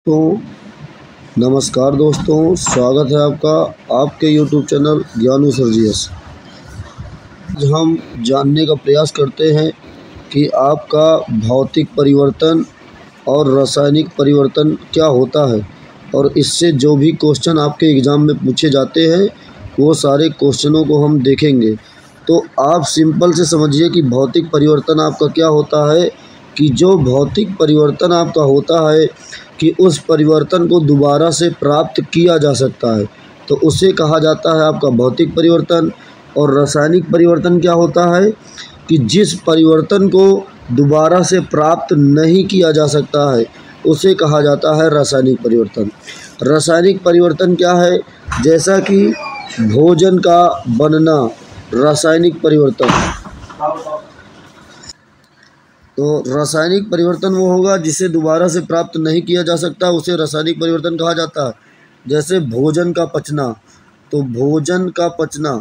तो नमस्कार दोस्तों, स्वागत है आपका आपके YouTube चैनल ज्ञानू सर्जियस। आज हम जानने का प्रयास करते हैं कि आपका भौतिक परिवर्तन और रासायनिक परिवर्तन क्या होता है, और इससे जो भी क्वेश्चन आपके एग्ज़ाम में पूछे जाते हैं वो सारे क्वेश्चनों को हम देखेंगे। तो आप सिंपल से समझिए कि भौतिक परिवर्तन आपका क्या होता है, कि जो भौतिक परिवर्तन आपका होता है कि उस परिवर्तन को दोबारा से प्राप्त किया जा सकता है, तो उसे कहा जाता है आपका भौतिक परिवर्तन। और रासायनिक परिवर्तन क्या होता है कि जिस परिवर्तन को दोबारा से प्राप्त नहीं किया जा सकता है उसे कहा जाता है रासायनिक परिवर्तन। रासायनिक परिवर्तन क्या है? जैसा कि भोजन का बनना रासायनिक परिवर्तन। तो रासायनिक परिवर्तन वो होगा जिसे दोबारा से प्राप्त नहीं किया जा सकता, उसे रासायनिक परिवर्तन कहा जाता है। जैसे भोजन का पचना, तो भोजन का पचना,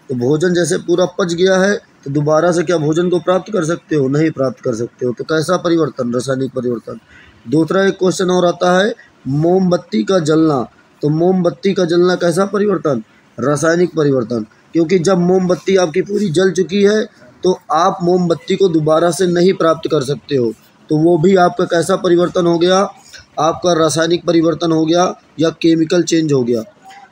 तो भोजन जैसे पूरा पच गया है तो दोबारा से क्या भोजन को प्राप्त कर सकते हो? नहीं प्राप्त कर सकते हो। तो कैसा परिवर्तन? रासायनिक परिवर्तन। दूसरा एक क्वेश्चन और आता है मोमबत्ती का जलना, तो मोमबत्ती का जलना कैसा परिवर्तन? रासायनिक परिवर्तन। क्योंकि जब मोमबत्ती आपकी पूरी जल चुकी है तो आप मोमबत्ती को दोबारा से नहीं प्राप्त कर सकते हो, तो वो भी आपका कैसा परिवर्तन हो गया? आपका रासायनिक परिवर्तन हो गया या केमिकल चेंज हो गया।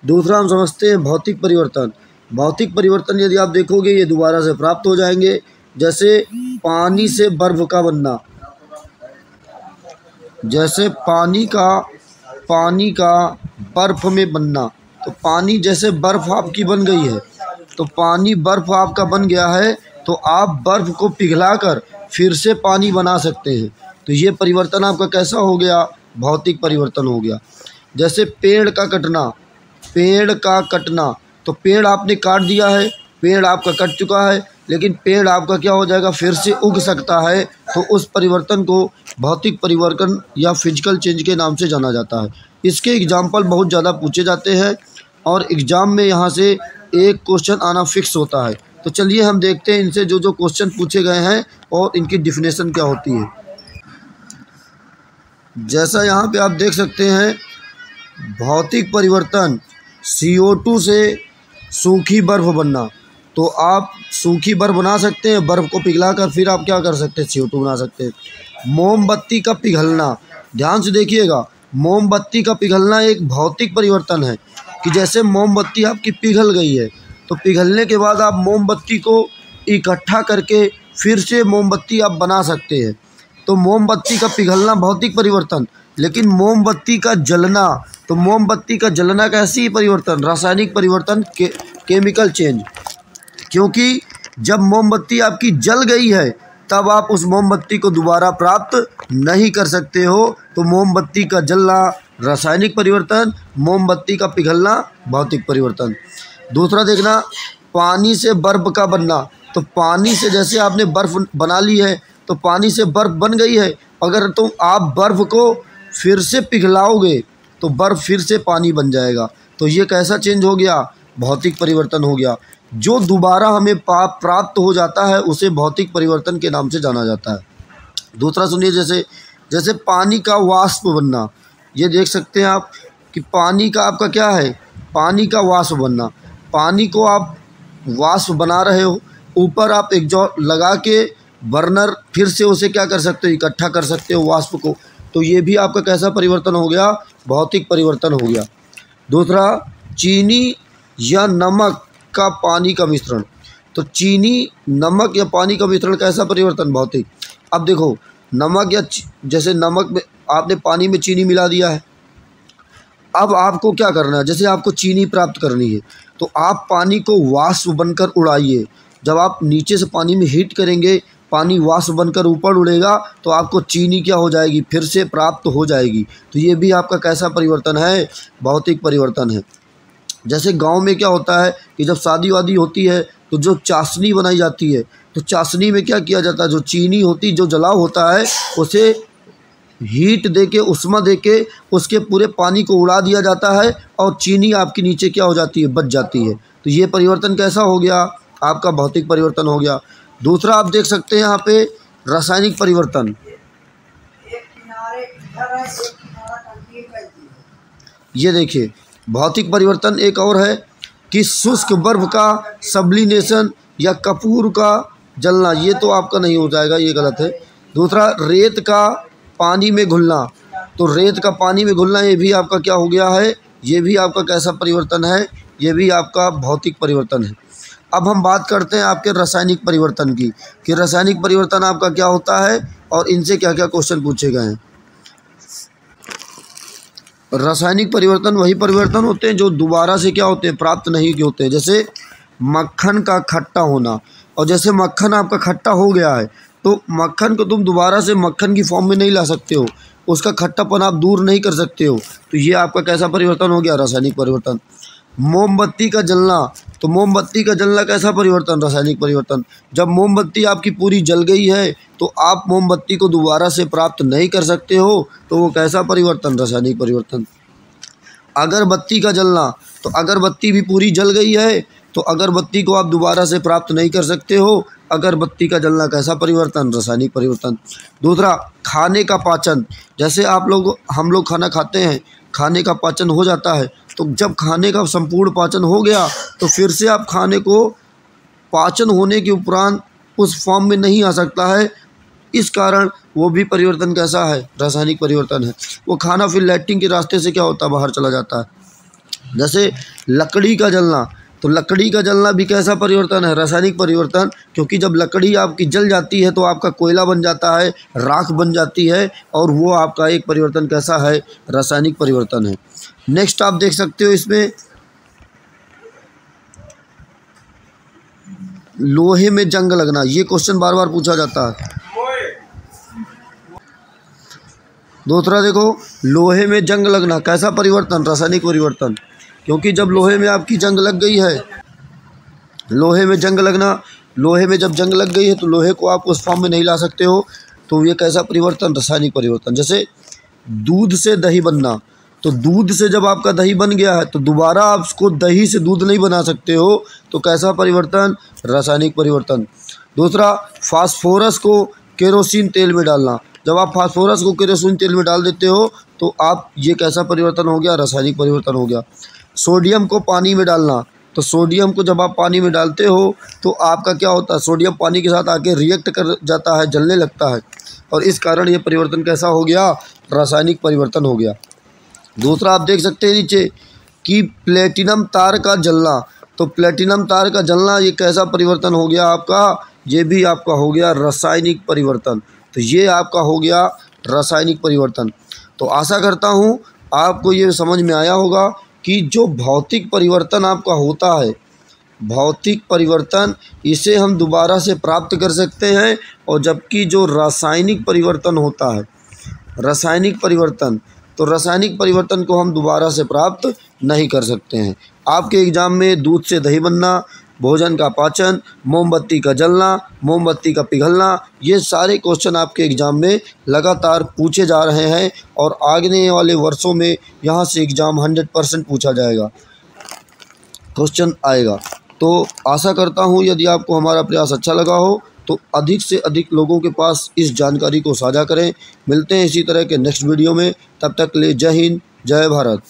दूसरा हम समझते हैं भौतिक परिवर्तन। भौतिक परिवर्तन यदि आप देखोगे ये दोबारा से प्राप्त हो जाएंगे। जैसे पानी से बर्फ़ का बनना, जैसे पानी का बर्फ़ में बनना। तो पानी जैसे बर्फ़ आपकी बन गई है, तो पानी बर्फ़ आपका बन गया है तो आप बर्फ़ को पिघलाकर फिर से पानी बना सकते हैं। तो ये परिवर्तन आपका कैसा हो गया? भौतिक परिवर्तन हो गया। जैसे पेड़ का कटना, तो पेड़ आपने काट दिया है, पेड़ आपका कट चुका है, लेकिन पेड़ आपका क्या हो जाएगा? फिर से उग सकता है। तो उस परिवर्तन को भौतिक परिवर्तन या फिजिकल चेंज के नाम से जाना जाता है। इसके एग्जाम्पल बहुत ज़्यादा पूछे जाते हैं और एग्ज़ाम में यहाँ से एक क्वेश्चन आना फिक्स होता है। तो चलिए हम देखते हैं इनसे जो क्वेश्चन पूछे गए हैं और इनकी डिफिनेशन क्या होती है। जैसा यहाँ पे आप देख सकते हैं, भौतिक परिवर्तन CO2 से सूखी बर्फ़ बनना। तो आप सूखी बर्फ़ बना सकते हैं, बर्फ़ को पिघलाकर फिर आप क्या कर सकते हैं? CO2 बना सकते हैं। मोमबत्ती का पिघलना, ध्यान से देखिएगा, मोमबत्ती का पिघलना एक भौतिक परिवर्तन है कि जैसे मोमबत्ती आपकी पिघल गई है तो पिघलने के बाद आप मोमबत्ती को इकट्ठा करके फिर से मोमबत्ती आप बना सकते हैं। तो मोमबत्ती का पिघलना भौतिक परिवर्तन। लेकिन मोमबत्ती का जलना, तो मोमबत्ती का जलना कैसी परिवर्तन? रासायनिक परिवर्तन, केमिकल चेंज। क्योंकि जब मोमबत्ती आपकी जल गई है तब आप उस मोमबत्ती को दोबारा प्राप्त नहीं कर सकते हो। तो मोमबत्ती का जलना रासायनिक परिवर्तन, मोमबत्ती का पिघलना भौतिक परिवर्तन। दूसरा देखना, पानी से बर्फ़ का बनना। तो पानी से जैसे आपने बर्फ़ बना ली है, तो पानी से बर्फ़ बन गई है, अगर तुम आप बर्फ़ को फिर से पिघलाओगे तो बर्फ़ फिर से पानी बन जाएगा। तो ये कैसा चेंज हो गया? भौतिक परिवर्तन हो गया। जो दोबारा हमें प्राप्त हो जाता है उसे भौतिक परिवर्तन के नाम से जाना जाता है। दूसरा सुनिए, जैसे पानी का वाष्प बनना। ये देख सकते हैं आप कि पानी का आपका क्या है? पानी का वाष्प बनना। पानी को आप वाष्प बना रहे हो, ऊपर आप एग्जॉस्ट लगा के बर्नर फिर से उसे क्या कर सकते हो? इकट्ठा कर सकते हो वाष्प को। तो ये भी आपका कैसा परिवर्तन हो गया? भौतिक परिवर्तन हो गया। दूसरा, चीनी या नमक का पानी का मिश्रण। तो चीनी, नमक या पानी का मिश्रण कैसा परिवर्तन? भौतिक। अब देखो, नमक या जैसे नमक में आपने पानी में चीनी मिला दिया है, अब आपको क्या करना है? जैसे आपको चीनी प्राप्त करनी है तो आप पानी को वाष्प बनकर उड़ाइए। जब आप नीचे से पानी में हीट करेंगे, पानी वाष्प बनकर ऊपर उड़ेगा तो आपको चीनी क्या हो जाएगी? फिर से प्राप्त हो जाएगी। तो ये भी आपका कैसा परिवर्तन है? भौतिक परिवर्तन है। जैसे गांव में क्या होता है कि जब शादी वादी होती है तो जो चाशनी बनाई जाती है, तो चाशनी में क्या किया जाता है? जो चीनी होती, जो जलाव होता है, उसे हीट देके, उष्मा देके उसके पूरे पानी को उड़ा दिया जाता है और चीनी आपके नीचे क्या हो जाती है? बच जाती है। तो ये परिवर्तन कैसा हो गया? आपका भौतिक परिवर्तन हो गया। दूसरा आप देख सकते हैं यहाँ पे रासायनिक परिवर्तन। ये देखिए भौतिक परिवर्तन एक और है कि शुष्क बर्फ का सब्लिनेशन या कपूर का जलना, ये तो आपका नहीं हो जाएगा, ये गलत है। दूसरा रेत का पानी में घुलना, तो रेत का पानी में घुलना ये भी आपका क्या हो गया है, ये भी आपका कैसा परिवर्तन है, ये भी आपका भौतिक परिवर्तन है। अब हम बात करते हैं आपके रासायनिक परिवर्तन की कि रासायनिक परिवर्तन आपका क्या होता है और इनसे क्या क्या क्वेश्चन पूछे गए हैं। रासायनिक परिवर्तन वही परिवर्तन होते हैं जो दोबारा से क्या होते हैं, प्राप्त नहीं होते हैं। जैसे मक्खन का खट्टा होना, और जैसे मक्खन आपका खट्टा हो गया है तो मक्खन को तुम दोबारा से मक्खन की फॉर्म में नहीं ला सकते हो, उसका खट्टापन आप दूर नहीं कर सकते हो, तो ये आपका कैसा परिवर्तन हो गया, रासायनिक परिवर्तन। मोमबत्ती का जलना, तो मोमबत्ती का जलना कैसा परिवर्तन, रासायनिक परिवर्तन। जब मोमबत्ती आपकी पूरी जल गई है तो आप मोमबत्ती को दोबारा से प्राप्त नहीं कर सकते हो, तो वो कैसा परिवर्तन, रासायनिक परिवर्तन। अगरबत्ती का जलना, तो अगरबत्ती भी पूरी जल गई है तो अगरबत्ती को आप दोबारा से प्राप्त नहीं कर सकते हो, अगरबत्ती का जलना कैसा परिवर्तन, रासायनिक परिवर्तन। दूसरा खाने का पाचन, जैसे हम लोग खाना खाते हैं, खाने का पाचन हो जाता है, तो जब खाने का संपूर्ण पाचन हो गया तो फिर से आप खाने को पाचन होने के उपरांत उस फॉर्म में नहीं आ सकता है, इस कारण वो भी परिवर्तन कैसा है, रासायनिक परिवर्तन है। वो खाना फिर लैट्रिन के रास्ते से क्या होता है, बाहर चला जाता है। जैसे लकड़ी का जलना, तो लकड़ी का जलना भी कैसा परिवर्तन है, रासायनिक परिवर्तन, क्योंकि जब लकड़ी आपकी जल जाती है तो आपका कोयला बन जाता है, राख बन जाती है, और वो आपका एक परिवर्तन कैसा है, रासायनिक परिवर्तन है। नेक्स्ट आप देख सकते हो इसमें लोहे में जंग लगना, ये क्वेश्चन बार बार पूछा जाता है। दूसरा देखो लोहे में जंग लगना कैसा परिवर्तन, रासायनिक परिवर्तन, क्योंकि जब लोहे में आपकी जंग लग गई है, लोहे में जंग लगना, लोहे में जब जंग लग गई है तो लोहे को आप उस फॉर्म में नहीं ला सकते हो, तो ये कैसा परिवर्तन, रासायनिक परिवर्तन। जैसे दूध से दही बनना, तो दूध से जब आपका दही बन गया है तो दोबारा आप उसको दही से दूध नहीं बना सकते हो, तो कैसा परिवर्तन, रासायनिक परिवर्तन। दूसरा फास्फोरस को केरोसिन तेल में डालना, जब आप फास्फोरस को केरोसिन तेल में डाल देते हो तो आप ये कैसा परिवर्तन हो गया, रासायनिक परिवर्तन हो गया। सोडियम को पानी में डालना, तो सोडियम को जब आप पानी में डालते हो तो आपका क्या होता है, सोडियम पानी के साथ आके रिएक्ट कर जाता है, जलने लगता है, और इस कारण ये परिवर्तन कैसा हो गया, रासायनिक परिवर्तन हो गया। दूसरा आप देख सकते हैं नीचे कि प्लेटिनम तार का जलना, तो प्लेटिनम तार का जलना ये कैसा परिवर्तन हो गया आपका, ये भी आपका हो गया रासायनिक परिवर्तन। तो ये आपका हो गया रासायनिक परिवर्तन। तो आशा करता हूँ आपको ये समझ में आया होगा कि जो भौतिक परिवर्तन आपका होता है, भौतिक परिवर्तन इसे हम दोबारा से प्राप्त कर सकते हैं, और जबकि जो रासायनिक परिवर्तन होता है, रासायनिक परिवर्तन, तो रासायनिक परिवर्तन को हम दोबारा से प्राप्त नहीं कर सकते हैं। आपके एग्ज़ाम में दूध से दही बनना, भोजन का पाचन, मोमबत्ती का जलना, मोमबत्ती का पिघलना, ये सारे क्वेश्चन आपके एग्ज़ाम में लगातार पूछे जा रहे हैं, और आगे वाले वर्षों में यहाँ से एग्ज़ाम 100% पूछा जाएगा, क्वेश्चन आएगा। तो आशा करता हूँ यदि आपको हमारा प्रयास अच्छा लगा हो तो अधिक से अधिक लोगों के पास इस जानकारी को साझा करें। मिलते हैं इसी तरह के नेक्स्ट वीडियो में, तब तक के लिए जय हिंद, जय भारत।